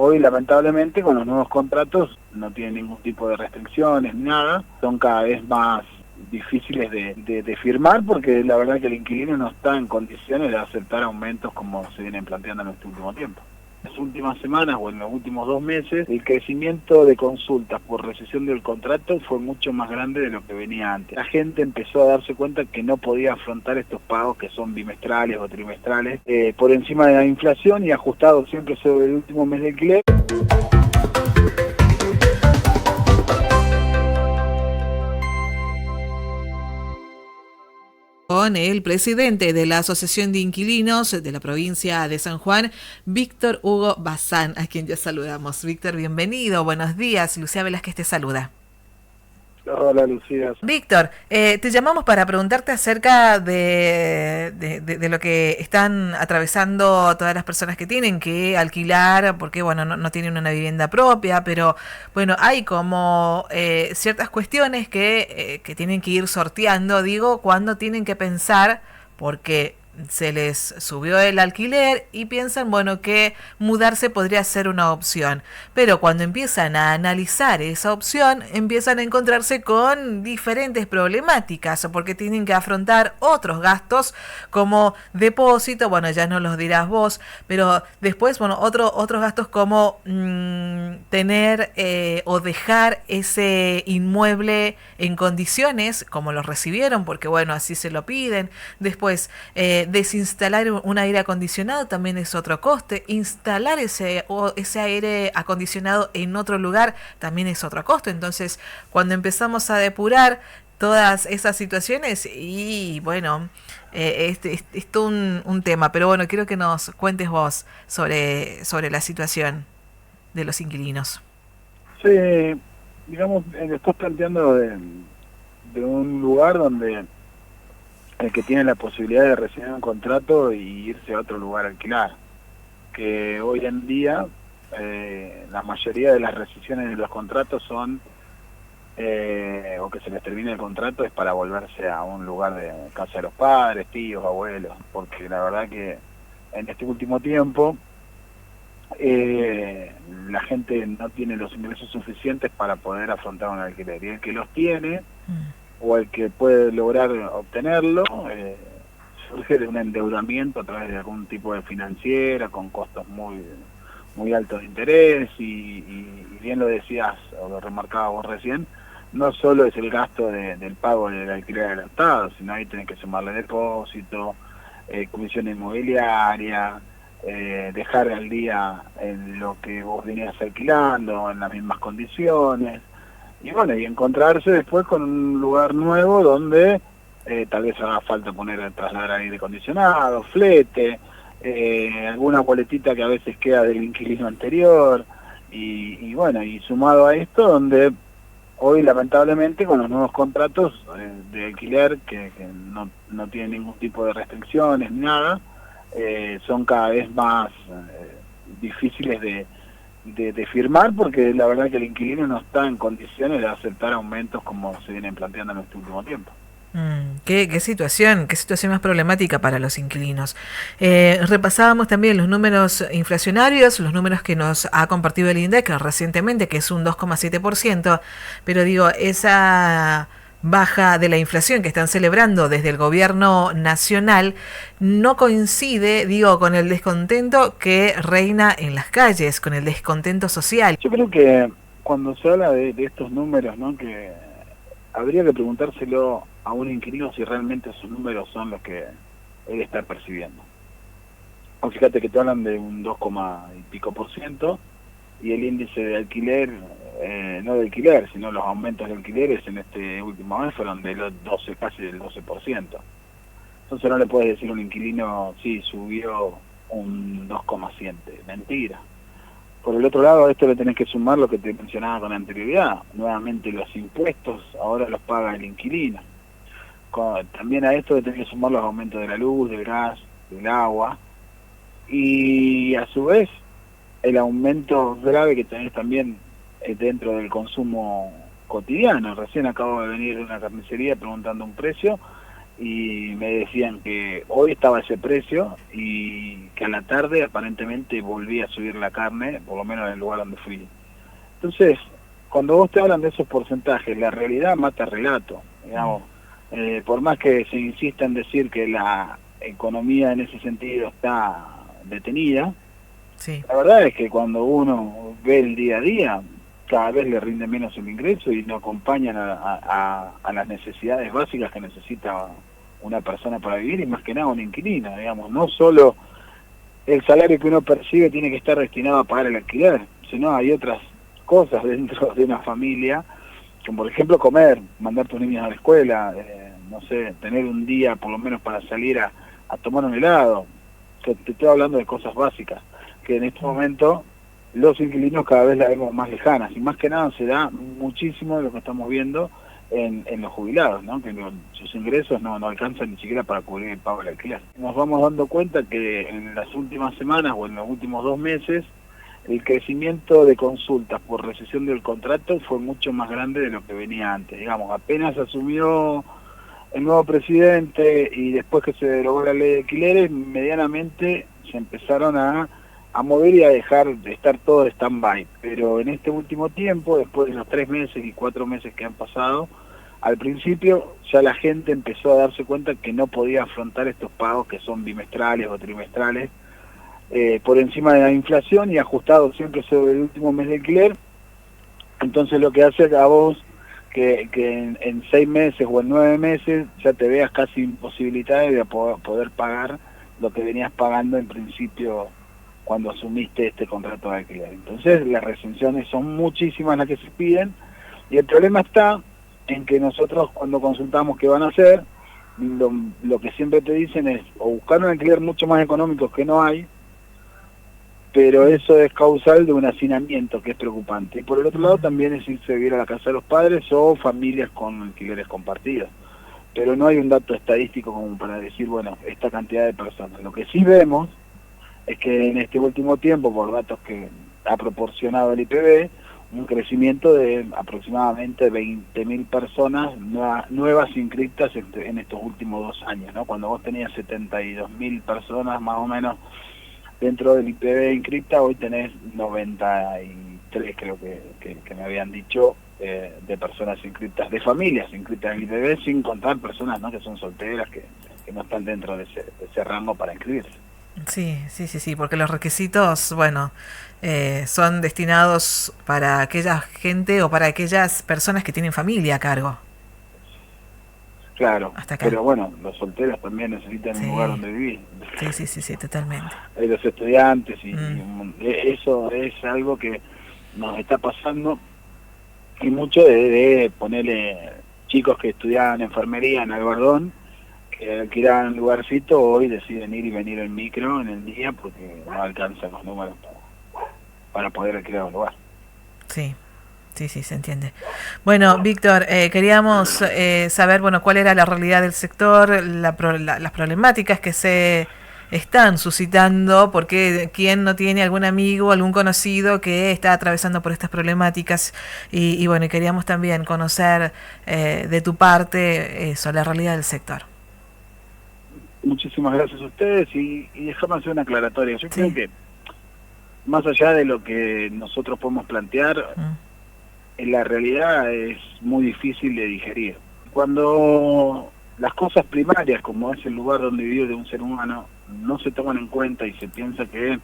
Hoy, lamentablemente, con los nuevos contratos no tienen ningún tipo de restricciones, nada. Son cada vez más difíciles de firmar porque la verdad que el inquilino no está en condiciones de aceptar aumentos como se vienen planteando en este último tiempo. En las últimas semanas o en los últimos 2 meses, el crecimiento de consultas por rescisión del contrato fue mucho más grande de lo que venía antes. La gente empezó a darse cuenta que no podía afrontar estos pagos que son bimestrales o trimestrales por encima de la inflación y ajustados siempre sobre el último mes de alquiler. Con el presidente de la Asociación de Inquilinos de la provincia de San Juan, Víctor Hugo Bazán, a quien ya saludamos. Víctor, bienvenido, buenos días. Lucía Velázquez te saluda. Hola, Lucía. Víctor, te llamamos para preguntarte acerca de lo que están atravesando todas las personas que tienen que alquilar, porque bueno, no tienen una vivienda propia, pero bueno, hay como ciertas cuestiones que tienen que ir sorteando, digo, cuando tienen que pensar, porque se les subió el alquiler y piensan, bueno, que mudarse podría ser una opción. Pero cuando empiezan a analizar esa opción, empiezan a encontrarse con diferentes problemáticas, porque tienen que afrontar otros gastos como depósito, bueno, ya no los dirás vos, pero después, bueno, otros gastos como tener o dejar ese inmueble en condiciones como los recibieron, porque bueno, así se lo piden. Después, desinstalar un aire acondicionado también es otro coste. Instalar ese aire acondicionado en otro lugar también es otro costo. Entonces, cuando empezamos a depurar todas esas situaciones, y bueno, es todo un tema. Pero bueno, quiero que nos cuentes vos sobre la situación de los inquilinos. Sí, digamos, estás planteando de un lugar donde el que tiene la posibilidad de recibir un contrato y irse a otro lugar a alquilar, que hoy en día la mayoría de las rescisiones de los contratos son, o que se les termine el contrato es para volverse a un lugar de casa de los padres, tíos, abuelos, porque la verdad que en este último tiempo la gente no tiene los ingresos suficientes para poder afrontar un alquiler, y el que los tiene o el que puede lograr obtenerlo, surge de un endeudamiento a través de algún tipo de financiera con costos muy altos de interés y bien lo decías o lo remarcabas vos recién, no solo es el gasto del pago del alquiler adelantado, sino ahí tenés que sumarle depósito, comisión inmobiliaria, dejar al día en lo que vos venías alquilando en las mismas condiciones. Y bueno, y encontrarse después con un lugar nuevo donde tal vez haga falta trasladar aire acondicionado, flete, alguna boletita que a veces queda del inquilino anterior, y bueno, y sumado a esto, donde hoy lamentablemente con los nuevos contratos de alquiler que no tienen ningún tipo de restricciones ni nada, son cada vez más difíciles de firmar porque la verdad que el inquilino no está en condiciones de aceptar aumentos como se vienen planteando en este último tiempo. Qué situación más problemática para los inquilinos. Repasábamos también los números inflacionarios, los números que nos ha compartido el INDEC recientemente, que es un 2,7%, pero digo, esa baja de la inflación que están celebrando desde el gobierno nacional no coincide, digo, con el descontento que reina en las calles, con el descontento social. Yo creo que cuando se habla de estos números, ¿no?, que habría que preguntárselo a un inquilino si realmente esos números son los que él está percibiendo. O fíjate que te hablan de un 2, y pico por ciento y el índice de alquiler, no de alquiler, sino los aumentos de alquileres en este último mes fueron de los 12, casi del 12%. Entonces no le puedes decir a un inquilino, sí, subió un 2,7, mentira. Por el otro lado, a esto le tenés que sumar lo que te mencionaba con anterioridad. Nuevamente los impuestos ahora los paga el inquilino. También a esto le tenés que sumar los aumentos de la luz, del gas, del agua. Y a su vez, el aumento grave que tenés también dentro del consumo cotidiano. Recién acabo de venir de una carnicería preguntando un precio y me decían que hoy estaba ese precio y que a la tarde aparentemente volvía a subir la carne, por lo menos en el lugar donde fui. Entonces, cuando vos te hablan de esos porcentajes, la realidad mata el relato, digamos. Por más que se insista en decir que la economía en ese sentido está detenida, Sí. la verdad es que cuando uno ve el día a día, cada vez le rinde menos el ingreso y no acompañan a las necesidades básicas que necesita una persona para vivir, y más que nada una inquilina, digamos. No solo el salario que uno percibe tiene que estar destinado a pagar el alquiler, sino hay otras cosas dentro de una familia, como por ejemplo comer, mandar a tus niños a la escuela, no sé, tener un día por lo menos para salir a tomar un helado. Te estoy hablando de cosas básicas, que en este momento los inquilinos cada vez las vemos más lejanas, y más que nada se da muchísimo de lo que estamos viendo en los jubilados, ¿no? Que sus ingresos no alcanzan ni siquiera para cubrir el pago del alquiler. Nos vamos dando cuenta que en las últimas semanas o en los últimos 2 meses el crecimiento de consultas por rescisión del contrato fue mucho más grande de lo que venía antes. Digamos, apenas asumió el nuevo presidente y después que se derogó la ley de alquileres, medianamente se empezaron a mover y a dejar de estar todo de stand-by. Pero en este último tiempo, después de los 3 meses y 4 meses que han pasado, al principio ya la gente empezó a darse cuenta que no podía afrontar estos pagos que son bimestrales o trimestrales, por encima de la inflación y ajustado siempre sobre el último mes de alquiler. Entonces lo que hace a vos que en 6 meses o en 9 meses ya te veas casi imposibilitado de poder pagar lo que venías pagando en principio cuando asumiste este contrato de alquiler. Entonces las recensiones son muchísimas las que se piden, y el problema está en que nosotros cuando consultamos qué van a hacer, lo que siempre te dicen es o buscar un alquiler mucho más económico que no hay, pero eso es causal de un hacinamiento que es preocupante. Y por el otro lado también es irse a vivir a la casa de los padres o familias con alquileres compartidos. Pero no hay un dato estadístico como para decir, bueno, esta cantidad de personas. Lo que sí vemos es que en este último tiempo, por datos que ha proporcionado el IPB, un crecimiento de aproximadamente 20.000 personas nuevas inscritas en estos últimos 2 años, ¿no? Cuando vos tenías 72.000 personas más o menos dentro del IPB inscripta, hoy tenés 93, creo que me habían dicho, de personas inscritas, de familias inscritas en el IPB, sin contar personas, ¿no?, que son solteras, que no están dentro de ese rango para inscribirse. Sí, porque los requisitos, bueno, son destinados para aquella gente o para aquellas personas que tienen familia a cargo. Claro, Hasta acá. Pero bueno, los solteros también necesitan un lugar donde vivir. Sí, totalmente. Hay los estudiantes y eso es algo que nos está pasando, y mucho de ponerle chicos que estudiaban enfermería en Albardón, que alquilaban un lugarcito, hoy deciden ir y venir en micro en el día porque no alcanzan los números para poder alquilar un lugar. Sí, se entiende. Bueno, Víctor, queríamos saber, bueno, cuál era la realidad del sector, las problemáticas que se están suscitando, porque quién no tiene algún amigo, algún conocido que está atravesando por estas problemáticas, y bueno, queríamos también conocer de tu parte eso, la realidad del sector. Muchísimas gracias a ustedes, y déjame hacer una aclaratoria. Yo creo que más allá de lo que nosotros podemos plantear, en la realidad es muy difícil de digerir. Cuando las cosas primarias, como es el lugar donde vive de un ser humano, no se toman en cuenta y se piensa que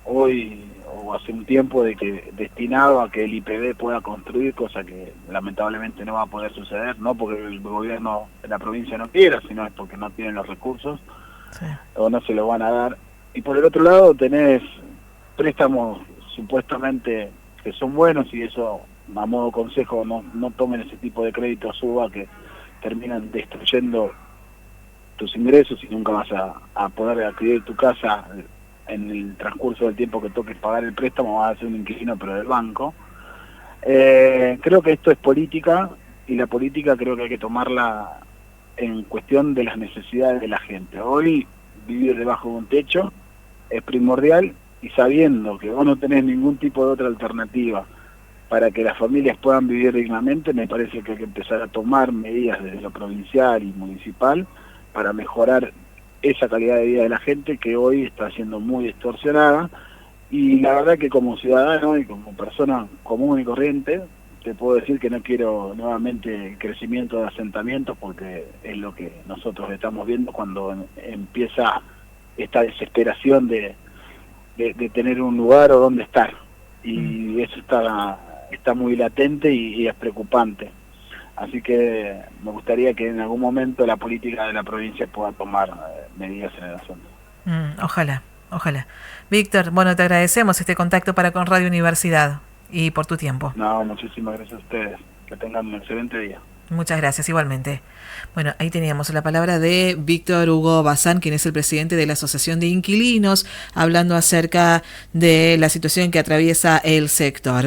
hoy o hace un tiempo de que destinado a que el IPB pueda construir, cosa que lamentablemente no va a poder suceder, no porque el gobierno de la provincia no quiera, sino es porque no tienen los recursos, o no se los van a dar. Y por el otro lado tenés préstamos supuestamente que son buenos, y eso, a modo consejo, no tomen ese tipo de créditos suba que terminan destruyendo tus ingresos y nunca vas a poder adquirir tu casa en el transcurso del tiempo que toques pagar el préstamo. Vas a ser un inquilino pero del banco. Creo que esto es política, y la política creo que hay que tomarla en cuestión de las necesidades de la gente. Hoy vivir debajo de un techo es primordial, y sabiendo que vos no tenés ningún tipo de otra alternativa para que las familias puedan vivir dignamente, me parece que hay que empezar a tomar medidas desde lo provincial y municipal para mejorar esa calidad de vida de la gente que hoy está siendo muy distorsionada. Y la verdad que como ciudadano y como persona común y corriente, te puedo decir que no quiero nuevamente el crecimiento de asentamientos, porque es lo que nosotros estamos viendo cuando empieza esta desesperación de tener un lugar o donde estar. Y eso está muy latente y es preocupante. Así que me gustaría que en algún momento la política de la provincia pueda tomar medidas en el asunto. Ojalá, ojalá. Víctor, bueno, te agradecemos este contacto para con Radio Universidad y por tu tiempo. No, muchísimas gracias a ustedes. Que tengan un excelente día. Muchas gracias, igualmente. Bueno, ahí teníamos la palabra de Víctor Hugo Bazán, quien es el presidente de la Asociación de Inquilinos, hablando acerca de la situación que atraviesa el sector.